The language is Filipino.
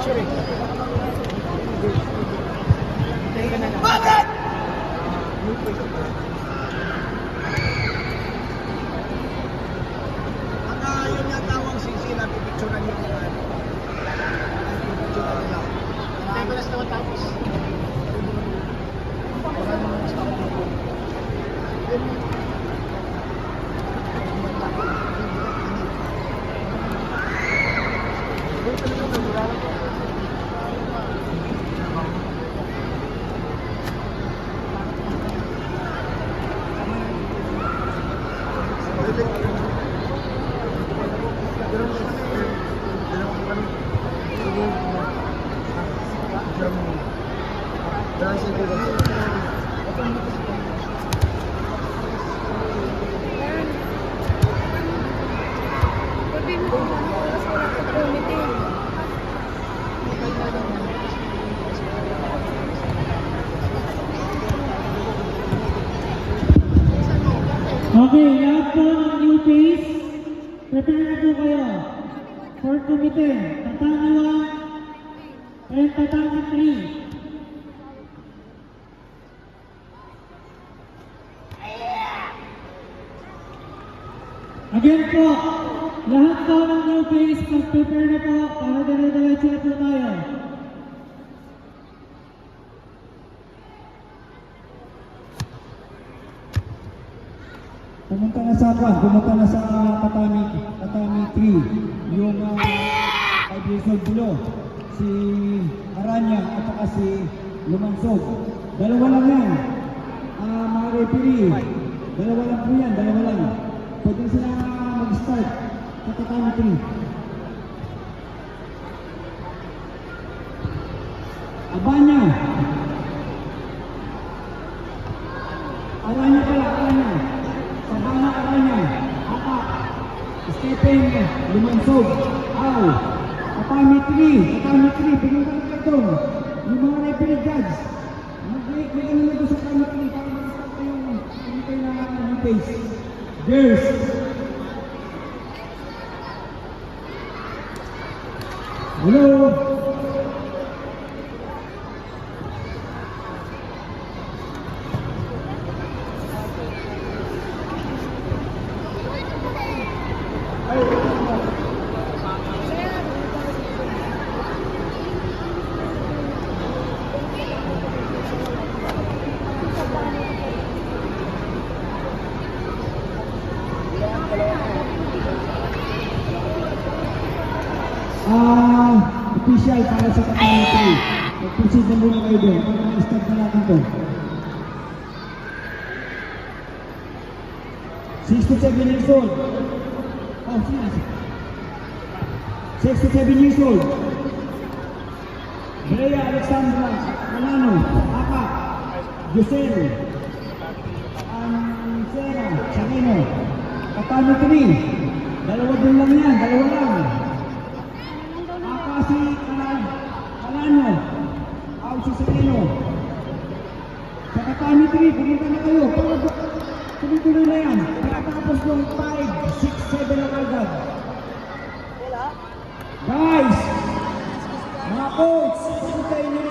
picture eh. Bakit? Yun nga tawang sisi na pipicturean yung mga pipicturean nila. Tebelas naman tapos. Okay, lahat po ng new face, prepare na po kayo for committee. Tatangwa and tatangwa 3. Again po, lahat po ng new face, prepare na po para dire-diretso na po tayo. Pumunta na sa tatami 3, yung 5 years old below, si Aranya at saka si Lumansog. Dalawa lang yan, mga referee, dalawa lang po yan, dalawa lang. Pwede sila mag-start sa tatami 3. Abanya. Aranya pala, Aranya. Sabana Aranya, Aka, Stephen Lumansog, Aw, Tatami 3, pinunta na ito. Yung mga referee judge, mag-break na ganun na sa Tatami 3 para mag-start yung committee na yung face. Girls. Hello. Official para sa community. Mag-proceed na muna kayo doon. Para ma-start na natin ito. 6 to 7 years old. Oh, sino? 6 to 7 years old. Brea Alexandra Manano, Aka, Giselle, Sarah, Sanino, Tatami 3. Dalawa din lang yan, dalawa lang. Si Alano, Aw si Sanino. Sa Tatami 3, pumunta na kayo. Tuloy-tuloy na yan. Pagkatapos ng 5, 6, 7 na agad. Guys, mga coach, sabi kayo nyo